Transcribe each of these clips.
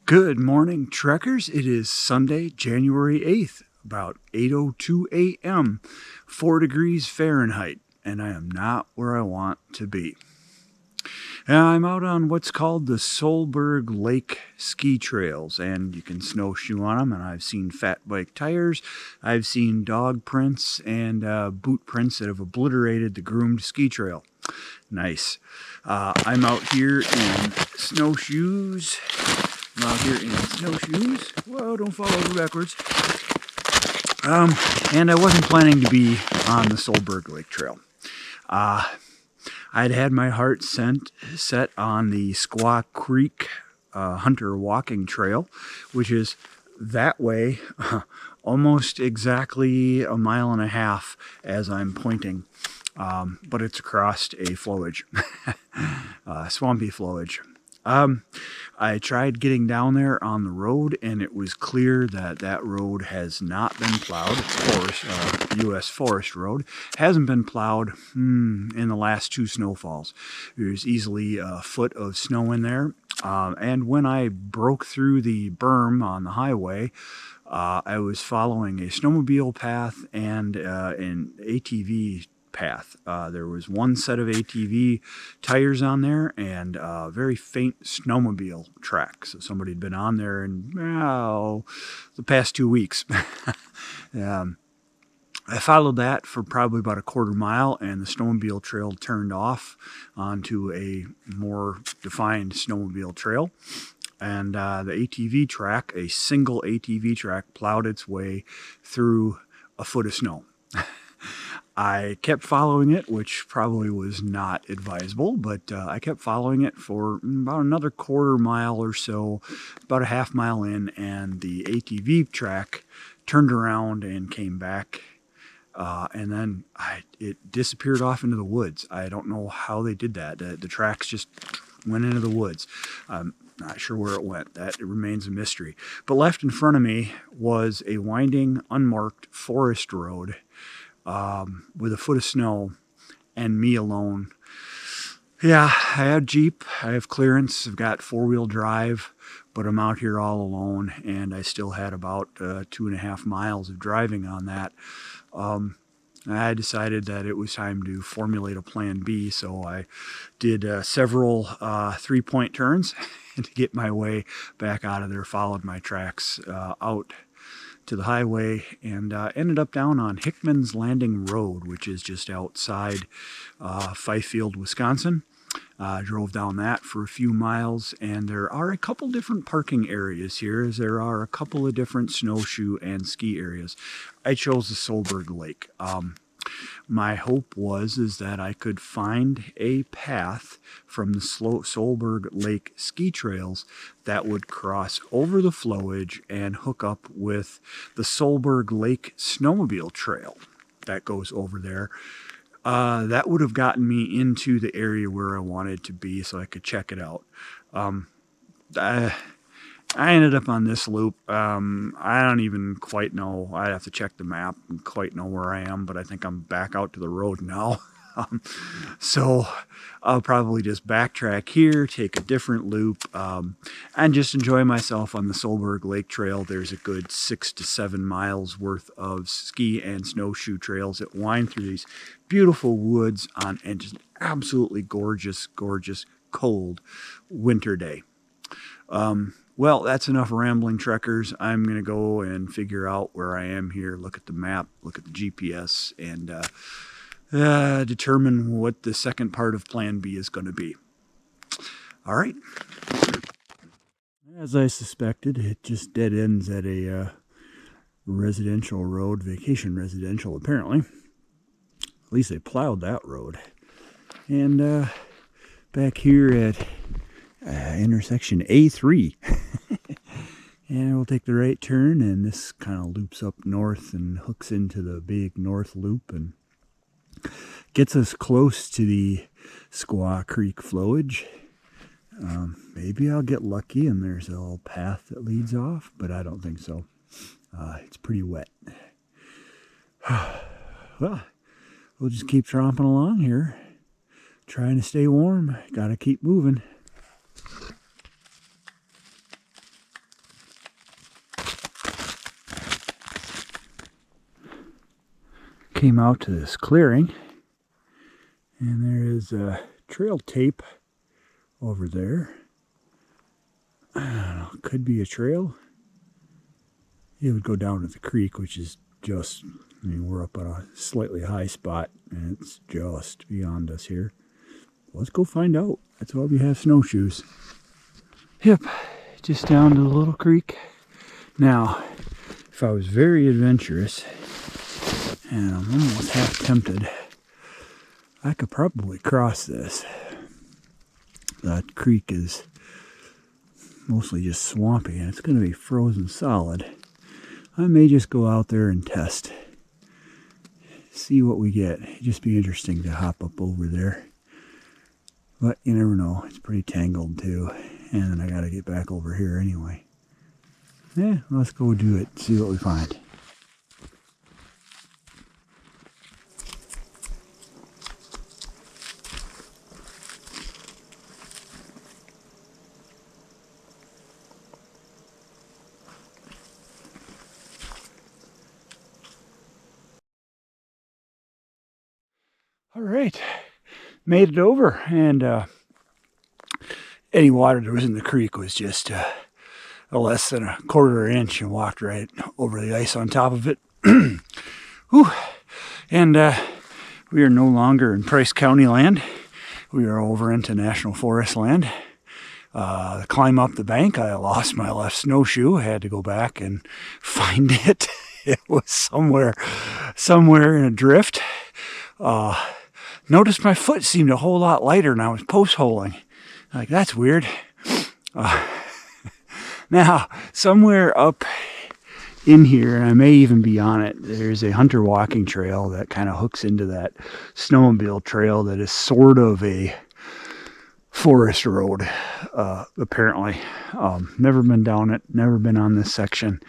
Good morning, trekkers. It is Sunday, January 8th, about 8:02 a.m., 4 degrees Fahrenheit, and I am not where I want to be. I'm out on what's called the Solberg Lake ski trails, and you can snowshoe on them, and I've seen fat bike tires, I've seen dog prints, and boot prints that have obliterated the groomed ski trail. Nice. I'm out here in snowshoes. Whoa, don't fall over backwards. And I wasn't planning to be on the Solberg Lake Trail. I'd had my heart set on the Squaw Creek Hunter Walking Trail, which is that way almost exactly a mile and a half as I'm pointing. But it's across a flowage, swampy flowage. I tried getting down there on the road, and it was clear that that road has not been plowed. It's U.S. Forest Road. Hasn't been plowed in the last 2 snowfalls. There's easily a foot of snow in there. And when I broke through the berm on the highway, I was following a snowmobile path and an ATV path. There was one set of ATV tires on there and a very faint snowmobile track. So somebody had been on there in the past 2 weeks. I followed that for probably about a quarter mile, and the snowmobile trail turned off onto a more defined snowmobile trail. And the ATV track, a single ATV track, plowed its way through a foot of snow. I kept following it, which probably was not advisable, but I kept following it for about another quarter mile or so, about a half mile in, and the ATV track turned around and came back, and then it disappeared off into the woods. I don't know how they did that. The tracks just went into the woods. I'm not sure where it went. That remains a mystery. But left in front of me was a winding, unmarked forest road, with a foot of snow and me alone. Yeah, I have Jeep, I have clearance, I've got 4-wheel drive, but I'm out here all alone, and I still had about 2.5 miles of driving on that. I decided that it was time to formulate a plan B, so I did several 3-point turns to get my way back out of there, followed my tracks out to the highway, and ended up down on Hickman's Landing Road, which is just outside Fifield, Wisconsin. Drove down that for a few miles, and there are a couple different parking areas here, as there are a couple of different snowshoe and ski areas. I chose the Solberg Lake. My hope is that I could find a path from the Solberg Lake ski trails that would cross over the flowage and hook up with the Solberg Lake snowmobile trail that goes over there. That would have gotten me into the area where I wanted to be so I could check it out. I ended up on this loop. I don't even quite know. I'd have to check the map and quite know where I am, but I think I'm back out to the road now. So I'll probably just backtrack here, take a different loop, and just enjoy myself on the Solberg Lake Trail. There's a good 6 to 7 miles worth of ski and snowshoe trails that wind through these beautiful woods on and just absolutely gorgeous, gorgeous, cold winter day. Well, that's enough rambling, trekkers. I'm going to go and figure out where I am here, look at the map, look at the GPS, and determine what the second part of Plan B is going to be. All right. As I suspected, it just dead ends at a residential road, vacation residential, apparently. At least they plowed that road. And back here at intersection A3. And we'll take the right turn, and this kind of loops up north and hooks into the big north loop and gets us close to the Squaw Creek flowage. Maybe I'll get lucky and there's a little path that leads off, but I don't think so. It's pretty wet. Well, we'll just keep tromping along here, trying to stay warm. Gotta keep moving. came out to this clearing, and there is a trail tape over there. I don't know, could be a trail. It would go down to the creek, which is just, I mean, we're up on a slightly high spot, and it's just beyond us here. Let's go find out. That's why we have snowshoes. Yep, just down to the little creek. Now, if I was very adventurous, and I'm almost half tempted, I could probably cross this. That creek is mostly just swampy, and it's going to be frozen solid. I may just go out there and test. See what we get. It'd just be interesting to hop up over there. But you never know. It's pretty tangled too. And then I got to get back over here anyway. Yeah, let's go do it. See what we find. All right, made it over, and any water that was in the creek was just less than a quarter inch, and walked right over the ice on top of it. Whew. And we are no longer in Price County land. We are over into National Forest land. To climb up the bank, I lost my left snowshoe. I had to go back and find it. It was somewhere in a drift. Noticed my foot seemed a whole lot lighter, and I was post-holing. Like, that's weird. Now, somewhere up in here, and I may even be on it, there's a hunter walking trail that kind of hooks into that snowmobile trail that is sort of a forest road, apparently. Never been down it, never been on this section.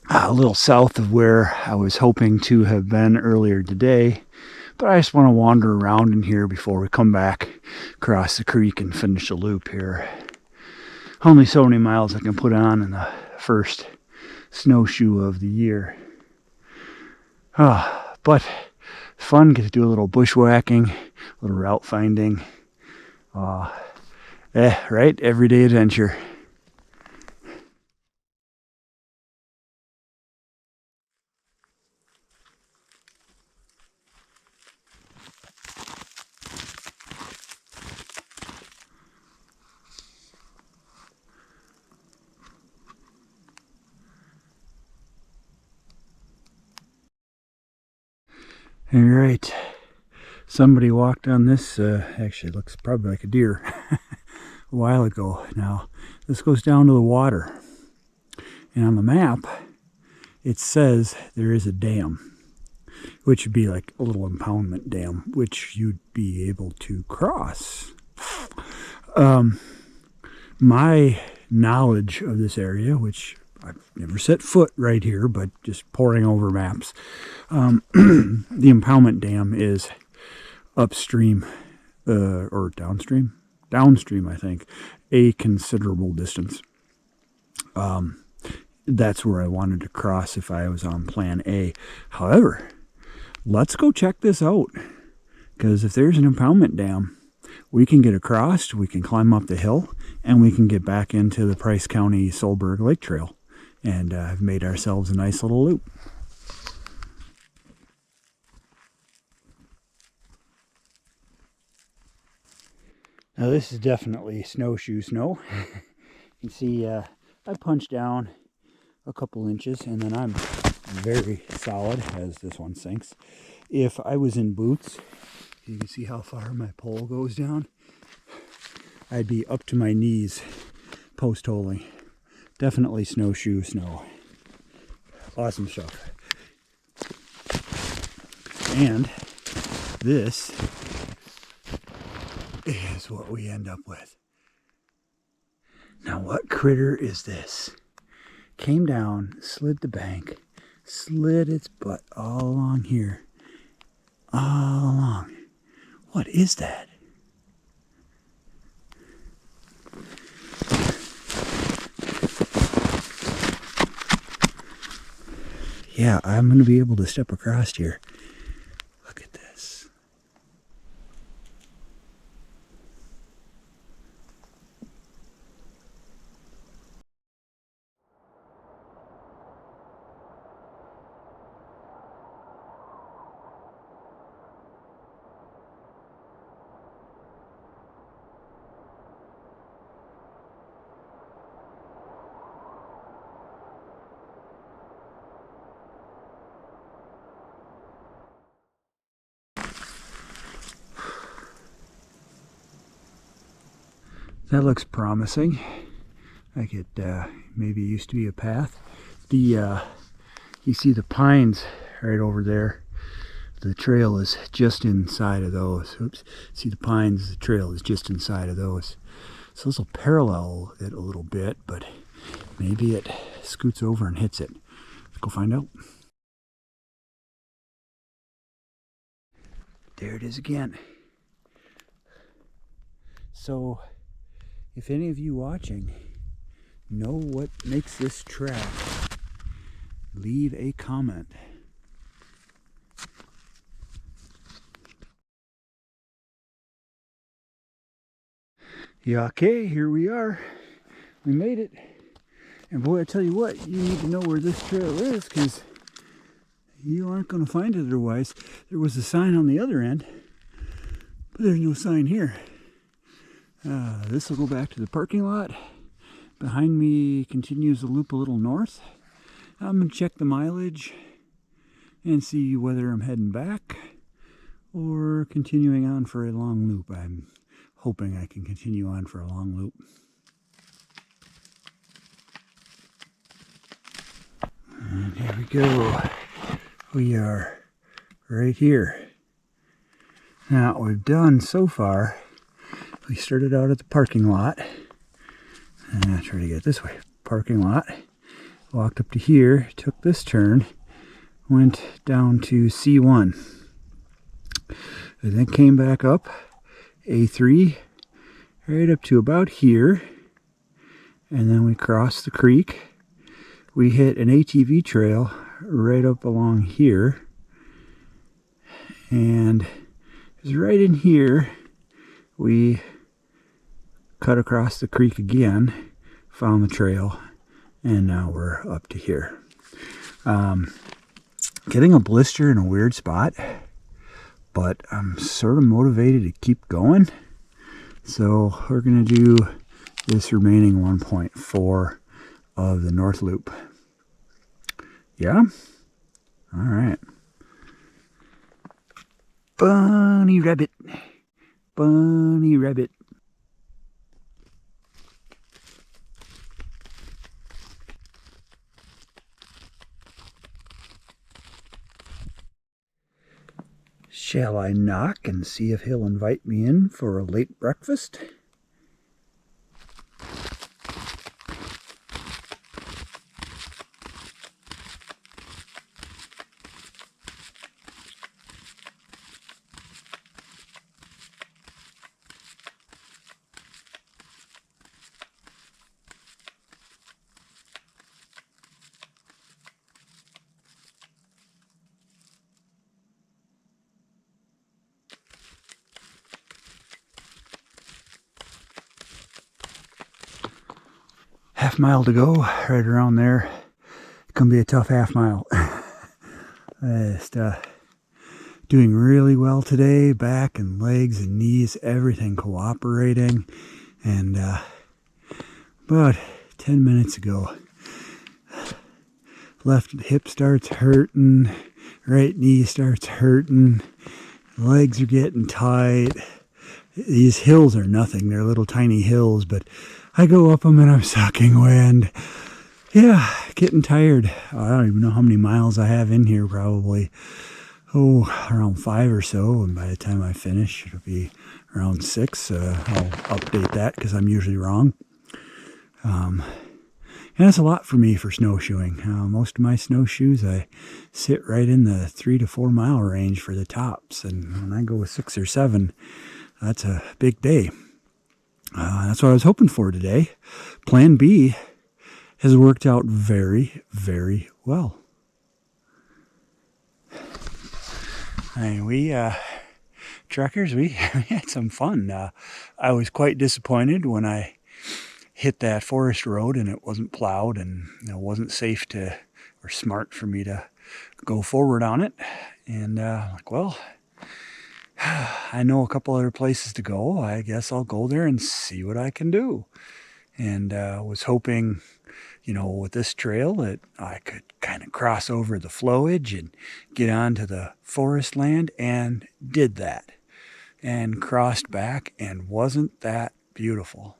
A little south of where I was hoping to have been earlier today. But I just want to wander around in here before we come back across the creek and finish the loop here. Only so many miles I can put on in the first snowshoe of the year. But fun, get to do a little bushwhacking, a little route finding. Right? Everyday adventure. All right, somebody walked on this, actually looks probably like a deer, a while ago. Now, this goes down to the water, and on the map, it says there is a dam, which would be like a little impoundment dam, which you'd be able to cross. My knowledge of this area, which I've never set foot right here, but just poring over maps. The impoundment dam is upstream, or downstream? Downstream, I think, a considerable distance. That's where I wanted to cross if I was on plan A. However, let's go check this out, because if there's an impoundment dam, we can get across, we can climb up the hill, and we can get back into the Price County Solberg Lake Trail. And have made ourselves a nice little loop. Now this is definitely snowshoe snow. You can see I punched down a couple inches, and then I'm very solid as this one sinks. If I was in boots, you can see how far my pole goes down. I'd be up to my knees post-holing. Definitely snowshoe snow. Awesome stuff. And this is what we end up with. Now what critter is this? Came down, slid the bank, slid its butt all along here. All along. What is that? yeah, I'm going to be able to step across here. Look at this. That looks promising. Like it maybe used to be a path. You see the pines right over there. The trail is just inside of those. Oops. See the pines, the trail is just inside of those. So this will parallel it a little bit, but maybe it scoots over and hits it. Let's go find out. There it is again. So if any of you watching know what makes this track, leave a comment. Yeah, okay, here we are. We made it. And boy, I tell you what, you need to know where this trail is, because you aren't going to find it otherwise. There was a sign on the other end, but there's no sign here. This will go back to the parking lot. Behind me continues the loop a little north. I'm going to check the mileage and see whether I'm heading back or continuing on for a long loop. I'm hoping I can continue on for a long loop. And here we go. We are right here. Now, what we've done so far, we started out at the parking lot. And I'll try to get it this way. Parking lot. Walked up to here, took this turn, went down to C1. And then came back up A3, right up to about here. And then we crossed the creek. We hit an ATV trail right up along here. And it was right in here we cut across the creek again, found the trail, and now we're up to here. Getting a blister in a weird spot, but I'm sort of motivated to keep going. So we're going to do this remaining 1.4 of the North Loop. Yeah? Alright. Bunny rabbit. Bunny rabbit. Shall I knock and see if he'll invite me in for a late breakfast? Half mile to go, right around there. It's gonna be a tough half mile. Just doing really well today. Back and legs and knees, everything cooperating. And about 10 minutes ago, left hip starts hurting, right knee starts hurting, legs are getting tight. These hills are nothing. They're little tiny hills, but I go up them and I'm sucking wind. Yeah, getting tired. I don't even know how many miles I have in here, probably, around 5 or so. And by the time I finish, it'll be around 6. I'll update that because I'm usually wrong. And that's a lot for me for snowshoeing. Most of my snowshoes, I sit right in the 3 to 4 mile range for the tops. And when I go with 6 or 7, that's a big day. That's what I was hoping for today. Plan B has worked out very, very well. And we truckers, we had some fun. I was quite disappointed when I hit that forest road and it wasn't plowed, and it wasn't safe to or smart for me to go forward on it. And like, well, I know a couple other places to go. I guess I'll go there and see what I can do. And was hoping, with this trail that I could kind of cross over the flowage and get onto the forest land, and did that. And crossed back, and wasn't that beautiful.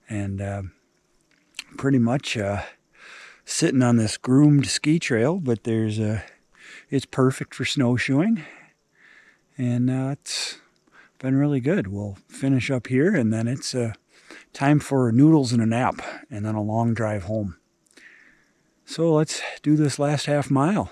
And pretty much sitting on this groomed ski trail, but it's perfect for snowshoeing. And it's been really good. We'll finish up here, and then it's time for noodles and a nap, and then a long drive home. So let's do this last half mile.